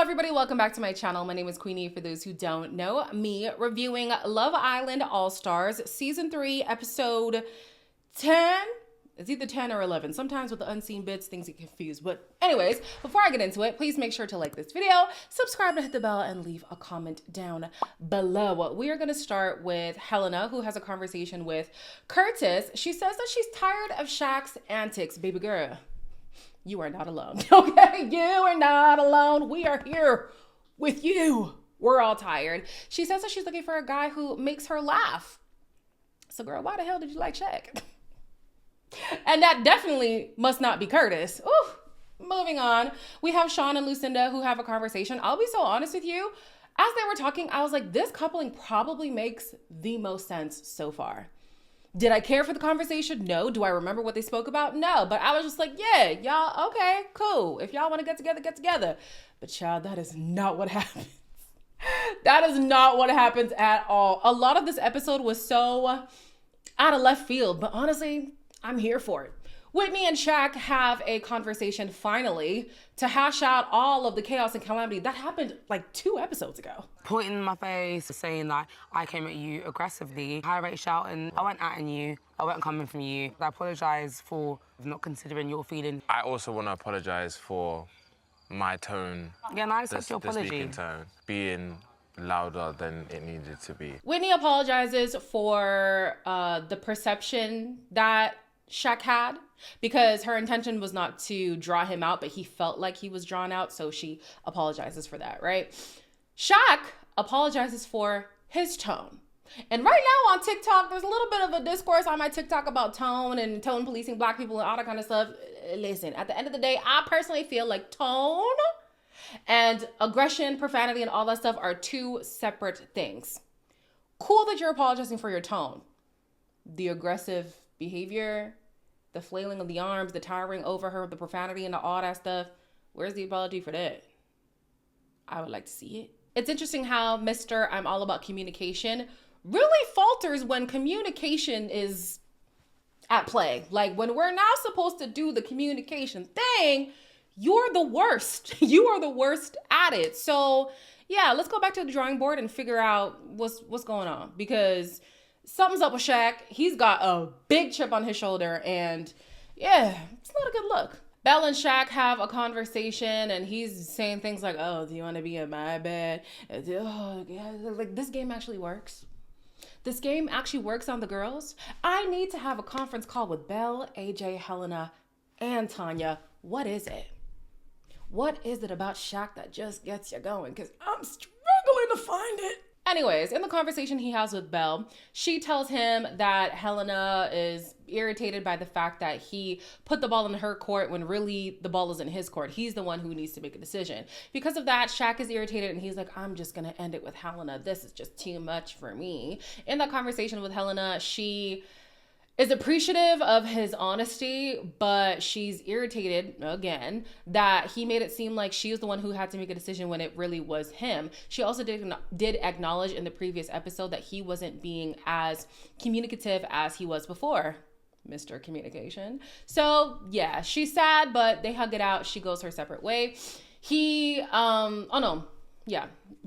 everybody, welcome back to my channel. My name is Queenie. For those who don't know me, reviewing Love Island All-Stars Season 3, Episode 10. It's either 10 or 11. Sometimes with the unseen bits, things get confused. But anyways, before I get into it, please make sure to like this video, subscribe and hit the bell, and leave a comment down below. We are going to start with Helena, who has a conversation with Curtis. She says that she's tired of Shaq's antics. Baby girl, you are not alone, okay? You are not alone. We are here with you. We're all tired. She says that she's looking for a guy who makes her laugh. So girl, why the hell did you like Shaq? And that definitely must not be Curtis. Ooh, moving on. We have Sean and Lucinda who have a conversation. I'll be so honest with you. As they were talking, I was like, this coupling probably makes the most sense so far. Did I care for the conversation? No. Do I remember what they spoke about? No. But I was just like, yeah, y'all, okay, cool. If y'all want to get together, get together. But child, that is not what happens. That is not what happens at all. A lot of this episode was so out of left field, but honestly, I'm here for it. Whitney and Shaq have a conversation finally to hash out all of the chaos and calamity that happened like 2 episodes ago. Pointing in my face, saying that I came at you aggressively, high rate shouting, I wasn't atting you, I wasn't coming from you. I apologise for not considering your feelings. I also want to apologise for my tone. Yeah, and I accept your the apology. speaking tone being louder than it needed to be. Whitney apologizes for the perception that Shaq had, because her intention was not to draw him out, but he felt like he was drawn out, so she apologizes for that, right? Shaq apologizes for his tone. And right now on TikTok, there's a little bit of a discourse on my TikTok about tone and tone policing black people and all that kind of stuff. Listen, at the end of the day, I personally feel like tone and aggression, profanity, and all that stuff are 2 separate things. Cool that you're apologizing for your tone. The aggressive behavior, the flailing of the arms, the towering over her, the profanity and all that stuff. Where's the apology for that? I would like to see it. It's interesting how Mr. I'm all about communication really falters when communication is at play. Like when we're now supposed to do the communication thing, you're the worst. You are the worst at it. So yeah, let's go back to the drawing board and figure out what's going on, because something's up with Shaq. He's got a big chip on his shoulder, and yeah, it's not a good look. Belle and Shaq have a conversation, and he's saying things like, oh, do you want to be in my bed? Oh, yeah. Like, this game actually works. This game actually works on the girls. I need to have a conference call with Belle, AJ, Helena, and Tanya. What is it? What is it about Shaq that just gets you going? Because I'm struggling to find it. Anyways, in the conversation he has with Belle, she tells him that Helena is irritated by the fact that he put the ball in her court when really the ball is in his court. He's the one who needs to make a decision. Because of that, Shaq is irritated and he's like, I'm just going to end it with Helena. This is just too much for me. In that conversation with Helena, she is appreciative of his honesty, but she's irritated, again, that he made it seem like she was the one who had to make a decision when it really was him. She also did acknowledge in the previous episode that he wasn't being as communicative as he was before. Mr. Communication. So yeah, she's sad, but they hug it out. She goes her separate way.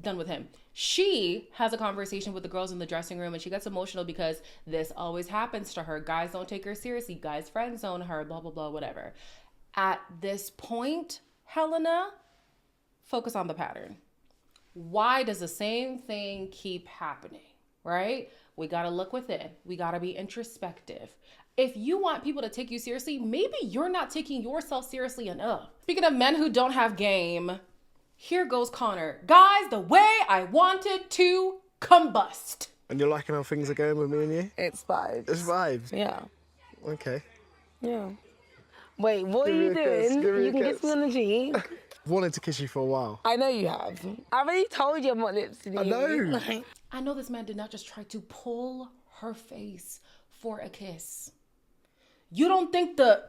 Done with him. She has a conversation with the girls in the dressing room, and she gets emotional because this always happens to her. Guys don't take her seriously. Guys friend zone her, blah, blah, blah, whatever. At this point, Helena, focus on the pattern. Why does the same thing keep happening, right? We got to look within. We got to be introspective. If you want people to take you seriously, maybe you're not taking yourself seriously enough. Speaking of men who don't have game, here goes Connor. Guys, the way I wanted to combust. And you're liking how things are going with me and you? It's vibes. It's vibes? Yeah. Okay. Yeah. Wait, what Give are me you a kiss, doing? give me You a can kiss kiss. me on the cheek. Wanted to kiss you for a while. I know you have. I already told you I'm not lips to you. I know. I know this man did not just try to pull her face for a kiss. You don't think the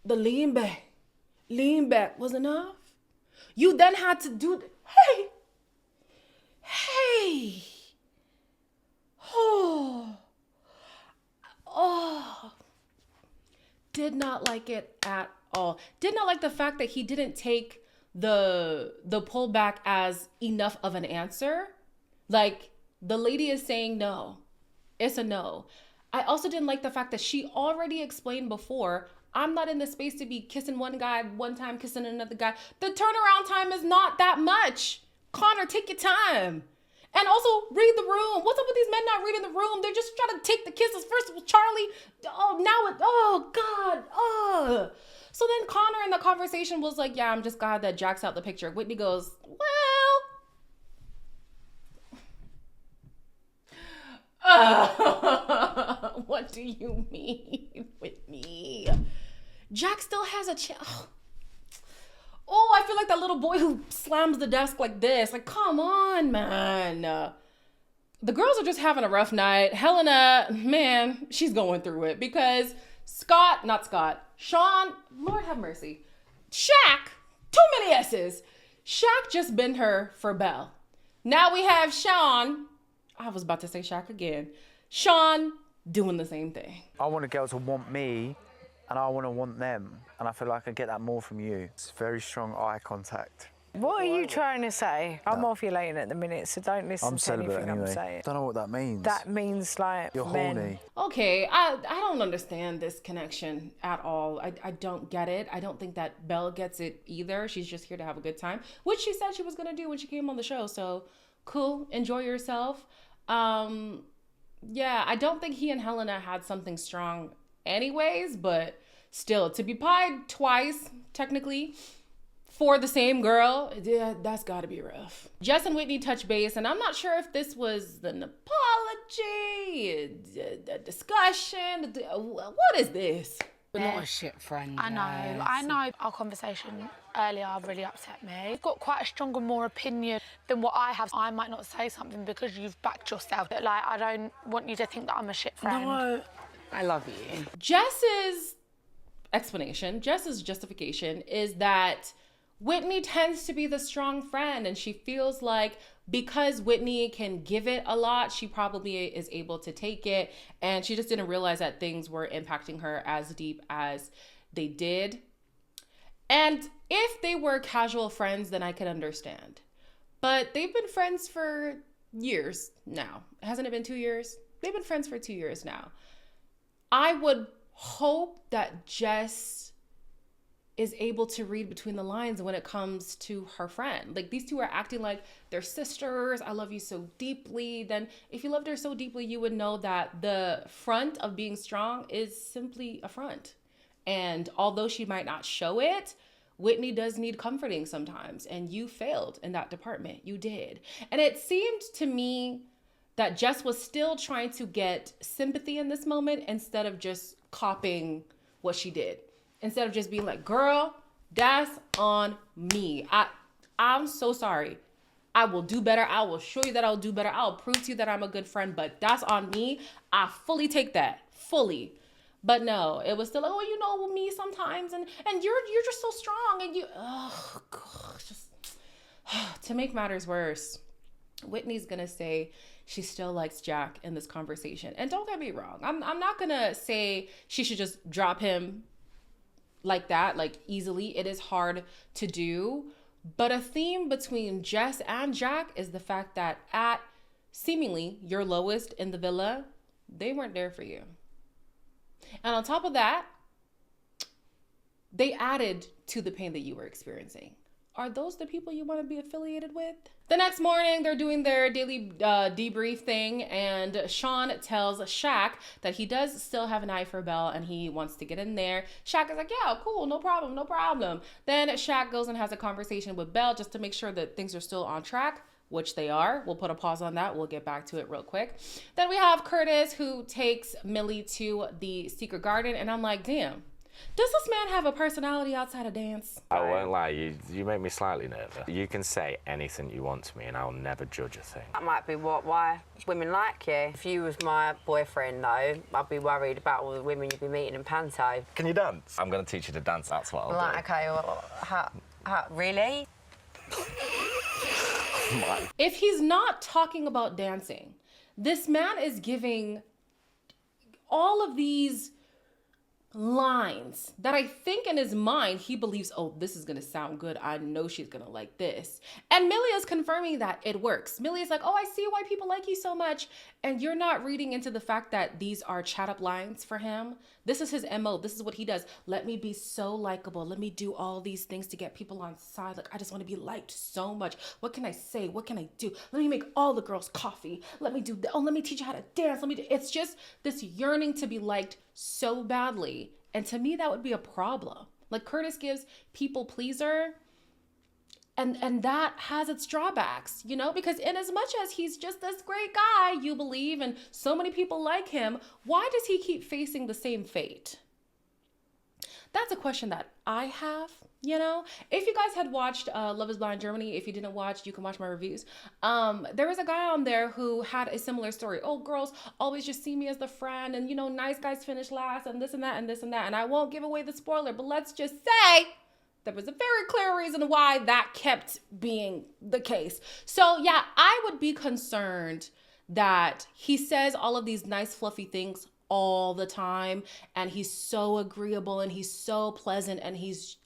lean back was enough? You then had to do hey, oh, did not like it at all. Did not like the fact that he didn't take the pullback as enough of an answer. Like, the lady is saying no. It's a no. I also didn't like the fact that she already explained before, I'm not in the space to be kissing one guy one time, kissing another guy. The turnaround time is not that much. Connor, take your time. And also, read the room. What's up with these men not reading the room? They're just trying to take the kisses. First it was Charlie. Oh, God. Oh. So then Connor in the conversation was like, yeah, I'm just glad that Jack's out the picture. Whitney goes, well, what do you mean, Whitney? Jack still has a chance. Oh, I feel like that little boy who slams the desk like this. Like, come on, man. The girls are just having a rough night. Helena, man, she's going through it because Sean, Lord have mercy. Shaq, too many S's. Shaq just bent her for Belle. Now we have Sean. I was about to say Shaq again. Sean doing the same thing. I want a girl to want me, and I want to want them. And I feel like I get that more from you. It's very strong eye contact. What are you trying to say? I'm ovulating at the minute, so don't listen to anything I'm saying. Don't know what that means. That means, like, you're men. horny. Okay, I don't understand this connection at all. I don't get it. I don't think that Belle gets it either. She's just here to have a good time, which she said she was going to do when she came on the show. So, cool. Enjoy yourself. Yeah, I don't think he and Helena had something strong anyways, but still, to be pied twice, technically, for the same girl, yeah, that's gotta be rough. Jess and Whitney touch base, and I'm not sure if this was an apology, a discussion. What is this? We're not a shit friend. I know our conversation earlier really upset me. You've got quite a stronger, more opinion than what I have. I might not say something because you've backed yourself. But, like, I don't want you to think that I'm a shit friend. No, I love you. Jess's explanation, Jess's justification is that Whitney tends to be the strong friend, and she feels like because Whitney can give it a lot, she probably is able to take it, and she just didn't realize that things were impacting her as deep as they did. And if they were casual friends, then I could understand. But they've been friends for years now. Hasn't it been 2 years? They've been friends for 2 years now. I would hope that Jess is able to read between the lines when it comes to her friend. Like, these two are acting like they're sisters. I love you so deeply. Then if you loved her so deeply, you would know that the front of being strong is simply a front. And although she might not show it, Whitney does need comforting sometimes. And you failed in that department. You did. And it seemed to me that Jess was still trying to get sympathy in this moment instead of just copying what she did. Instead of just being like, girl, that's on me. I'm so sorry. I will do better. I will show you that I'll do better. I'll prove to you that I'm a good friend, but that's on me. I fully take that, fully. But no, it was still like, oh, you know me sometimes, and you're just so strong, and you, oh, God, just to make matters worse, Whitney's gonna say she still likes Jack in this conversation. And don't get me wrong, I'm not gonna say she should just drop him like that, like easily. It is hard to do. But a theme between Jess and Jack is the fact that at seemingly your lowest in the villa, they weren't there for you. And on top of that, they added to the pain that you were experiencing. Are those the people you want to be affiliated with? The next morning, they're doing their daily debrief thing, and Sean tells Shaq that he does still have an eye for Belle and he wants to get in there. Shaq is like, yeah, cool, no problem, no problem. Then Shaq goes and has a conversation with Belle just to make sure that things are still on track, which they are. We'll put a pause on that. We'll get back to it real quick. Then we have Curtis, who takes Millie to the secret garden, and I'm like, damn. Does this man have a personality outside of dance? I won't lie, you make me slightly nervous. You can say anything you want to me and I'll never judge a thing. That might be why women like you. If you was my boyfriend, though, I'd be worried about all the women you'd be meeting in Panto. Can you dance? I'm going to teach you to dance, that's what I'll do. Okay, well, how, really? If he's not talking about dancing, this man is giving all of these lines that I think in his mind he believes, oh, this is gonna sound good. I know she's gonna like this. And Millia's confirming that it works. Millia's like, oh, I see why people like you so much. And you're not reading into the fact that these are chat up lines for him. This is his MO. This is what he does. Let me be so likable. Let me do all these things to get people on side. Like, I just want to be liked so much. What can I say? What can I do? Let me make all the girls coffee. Let me do, let me teach you how to dance. It's just this yearning to be liked so badly. And to me, that would be a problem. Like, Curtis gives people pleaser, and that has its drawbacks, you know, because in as much as he's just this great guy, you believe, and so many people like him, why does he keep facing the same fate? That's a question that I have, you know. If you guys had watched Love is Blind Germany, if you didn't watch, you can watch my reviews. There was a guy on there who had a similar story. Oh, girls always just see me as the friend, and, you know, nice guys finish last, and this and that and this and that. And I won't give away the spoiler, but let's just say there was a very clear reason why that kept being the case. So yeah, I would be concerned that he says all of these nice fluffy things all the time, and he's so agreeable and he's so pleasant, and he's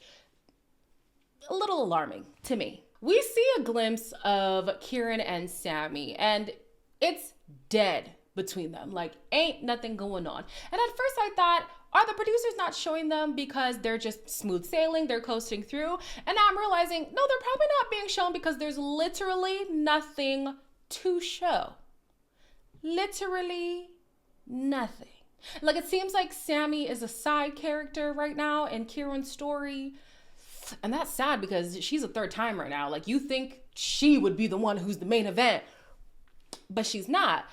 a little alarming to me. We see a glimpse of Kieran and Sammy, and it's dead between them. Like, ain't nothing going on. And at first I thought, are the producers not showing them because they're just smooth sailing, they're coasting through? And now I'm realizing, no, they're probably not being shown because there's literally nothing to show. Literally nothing. Like, it seems like Sammy is a side character right now in Kieran's story. And that's sad because she's a third time right now. Like, you think she would be the one who's the main event, but she's not.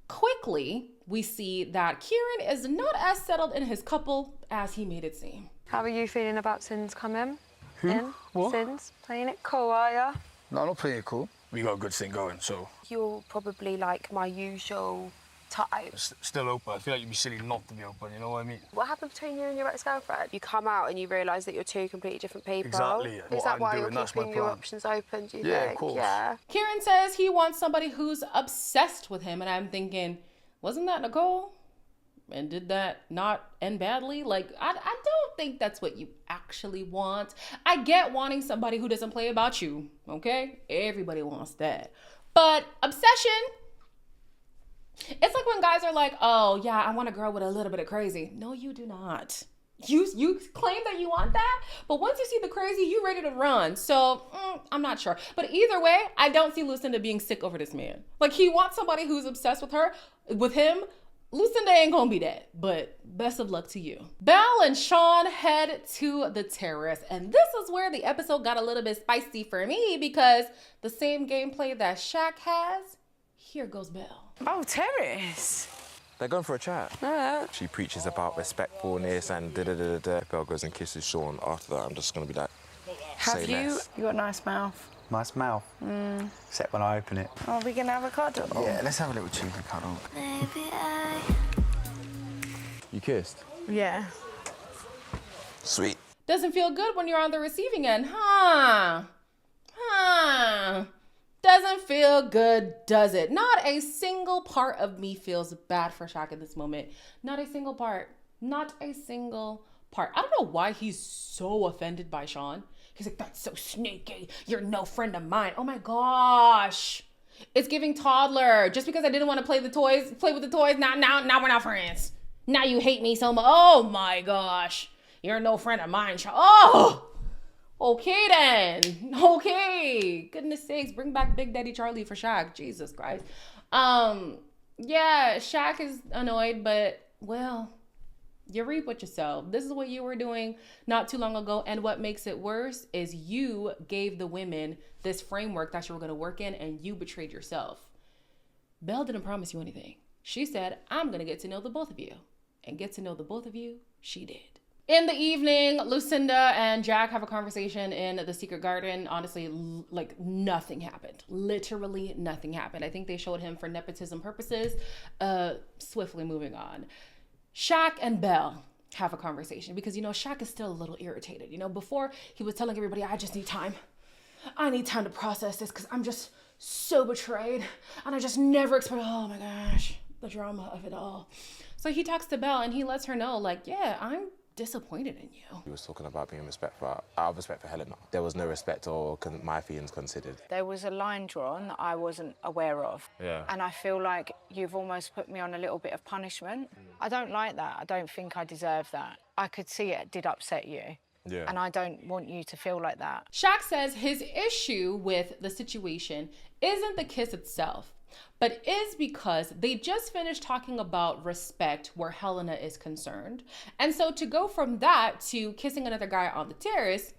Quickly, we see that Kieran is not as settled in his couple as he made it seem. How are you feeling about Sins coming in? What? Sins? Playing it cool, are ya? No, I'm not playing it cool. We got a good thing going, so. You're probably like my usual type. Still open. I feel like you'd be silly not to be open, you know what I mean? What happened between you and your ex-girlfriend? You come out and you realise that you're two completely different people. Exactly. Is that why you're keeping your options open, do you think? Of course. Yeah. Kieran says he wants somebody who's obsessed with him, and I'm thinking, wasn't that Nicole? And did that not end badly? Like, I don't think that's what you actually want. I get wanting somebody who doesn't play about you, okay? Everybody wants that. But obsession, it's like when guys are like, oh, yeah, I want a girl with a little bit of crazy. No, you do not. You claim that you want that, but once you see the crazy, you ready to run. So I'm not sure. But either way, I don't see Lucinda being sick over this man. Like, he wants somebody who's obsessed with him. Lucinda ain't gonna be that, but best of luck to you. Belle and Sean head to the terrace, and this is where the episode got a little bit spicy for me because the same gameplay that Shaq has, here goes Belle. Oh, terrace. They're going for a chat. She preaches about respectfulness and da-da-da-da-da. Belle goes and kisses Sean. After that, I'm just going to be like, Have you? You got a nice mouth. Nice mouth. Except when I open it. Oh, are we going to have a cuddle? Yeah, let's have a little cheeky cuddle. You kissed? Yeah. Sweet. Doesn't feel good when you're on the receiving end, huh? Doesn't feel good, does it? Not a single part of me feels bad for Shaq at this moment. Not a single part. Not a single part. I don't know why he's so offended by Sean. He's like, that's so sneaky. You're no friend of mine. Oh my gosh. It's giving toddler. Just because I didn't want to play with the toys, now we're not friends. Now you hate me so much. Oh my gosh. You're no friend of mine, Sean. Oh! Okay then. Okay. Goodness sakes, bring back Big Daddy Charlie for Shaq. Jesus Christ. Yeah, Shaq is annoyed, but well, you reap what you sow. This is what you were doing not too long ago, and what makes it worse is you gave the women this framework that you were going to work in, and you betrayed yourself. Belle didn't promise you anything. She said, I'm going to get to know the both of you. And get to know the both of you, she did. In the evening, Lucinda and Jack have a conversation in the secret garden. Honestly, like nothing happened. Literally nothing happened. I think they showed him for nepotism purposes. Swiftly moving on. Shaq and Belle have a conversation because, you know, Shaq is still a little irritated. You know, before he was telling everybody, I just need time. I need time to process this because I'm just so betrayed. And I just never expected, oh my gosh, the drama of it all. So he talks to Belle and he lets her know, like, yeah, I'm disappointed in you. He was talking about being respectful, out of respect for Helena. There was no respect or my feelings considered. There was a line drawn that I wasn't aware of. Yeah. And I feel like you've almost put me on a little bit of punishment. I don't like that. I don't think I deserve that. I could see it did upset you. Yeah. And I don't want you to feel like that. Shaq says his issue with the situation isn't the kiss itself, but is because they just finished talking about respect where Helena is concerned. And so to go from that to kissing another guy on the terrace,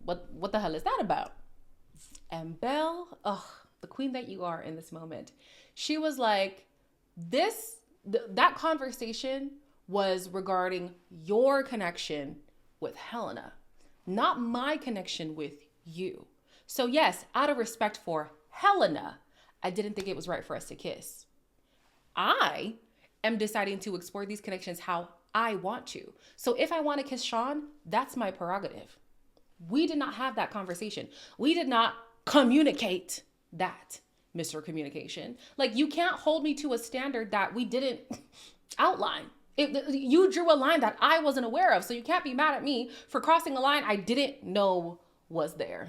what the hell is that about? And Belle, the queen that you are in this moment, she was like, that conversation was regarding your connection with Helena, not my connection with you. So yes, out of respect for Helena, I didn't think it was right for us to kiss. I am deciding to explore these connections how I want to. So if I want to kiss Sean, that's my prerogative. We did not have that conversation. We did not communicate that, Mr. Communication. Like, you can't hold me to a standard that we didn't outline. You drew a line that I wasn't aware of, so you can't be mad at me for crossing a line I didn't know was there.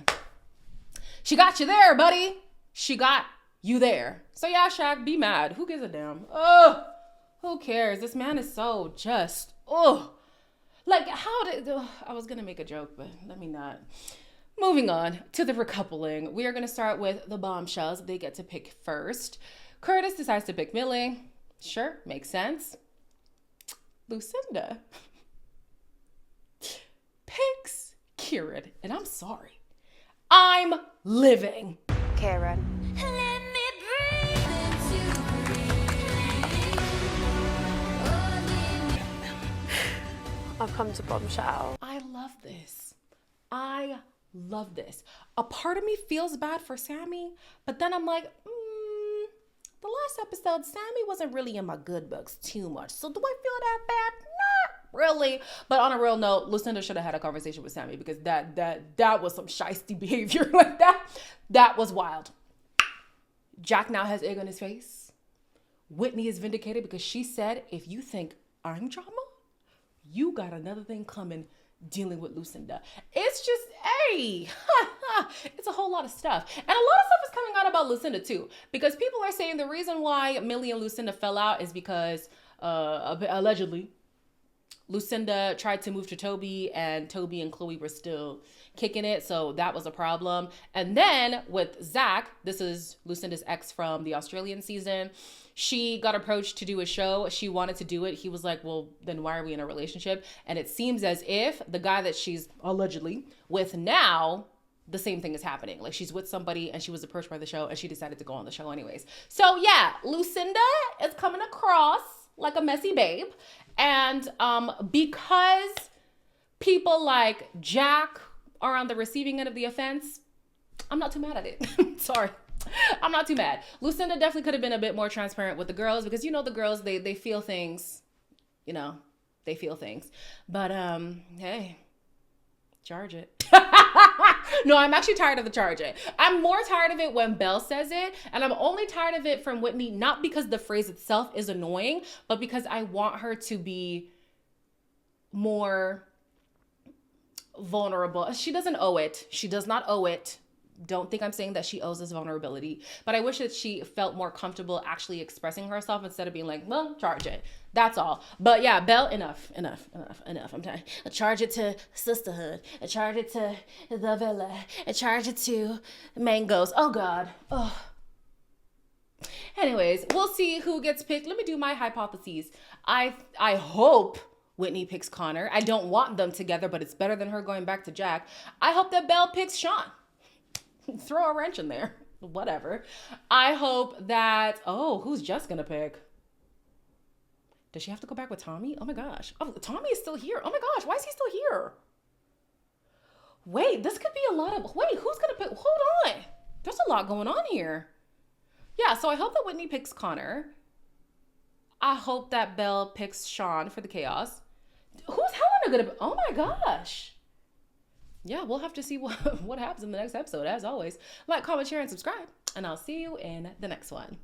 She got you there, buddy. She got you there. So yeah, Shaq, be mad. Who gives a damn? Who cares? This man is so just, like, I was gonna make a joke, but let me not. Moving on to the recoupling. We are gonna start with the bombshells. They get to pick first. Curtis decides to pick Millie. Sure, makes sense. Lucinda picks Kieran, and I'm sorry. I'm living. Kieran. I've come to bombshell. I love this. I love this. A part of me feels bad for Sammy, but then I'm like, the last episode, Sammy wasn't really in my good books too much. So do I feel that bad? Not really. But on a real note, Lucinda should have had a conversation with Sammy because that was some shiesty behavior like that. That was wild. Jack now has egg on his face. Whitney is vindicated because she said, if you think I'm drama, you got another thing coming dealing with Lucinda. It's just, it's a whole lot of stuff. And a lot of stuff is coming out about Lucinda too, because people are saying the reason why Millie and Lucinda fell out is because allegedly Lucinda tried to move to Toby and Toby and Chloe were still kicking it. So that was a problem. And then with Zach, this is Lucinda's ex from the Australian season. She got approached to do a show. She wanted to do it. He was like, well, then why are we in a relationship? And it seems as if the guy that she's allegedly with now, the same thing is happening. Like, she's with somebody and she was approached by the show and she decided to go on the show anyways. So yeah, Lucinda is coming across like a messy babe. And because people like Jack are on the receiving end of the offense, I'm not too mad at it. Sorry. I'm not too mad. Lucinda definitely could have been a bit more transparent with the girls because, you know, the girls, they feel things, you know, they feel things. But, hey, charge it. No, I'm actually tired of the charge it. I'm more tired of it when Belle says it. And I'm only tired of it from Whitney, not because the phrase itself is annoying, but because I want her to be more vulnerable. She doesn't owe it. She does not owe it. Don't think I'm saying that she owes this vulnerability, but I wish that she felt more comfortable actually expressing herself instead of being like, well, charge it. That's all. But yeah, Belle, enough. I'm tired. Charge it to sisterhood. Charge it to the villa. Charge it to mangoes. Oh God. Oh. Anyways, we'll see who gets picked. Let me do my hypotheses. I hope Whitney picks Connor. I don't want them together, but it's better than her going back to Jack. I hope that Belle picks Sean. Throw a wrench in there. Whatever. I hope that... Oh, who's Jess gonna pick? Does she have to go back with Tommy? Oh my gosh. Oh, Tommy is still here. Oh my gosh, why is he still here? Wait, this could be a lot of... Wait, who's gonna pick... Hold on. There's a lot going on here. Yeah, so I hope that Whitney picks Connor. I hope that Belle picks Sean for the chaos. Who's Helena gonna... Oh my gosh. Yeah, we'll have to see what happens in the next episode. As always, like, comment, share, and subscribe. And I'll see you in the next one.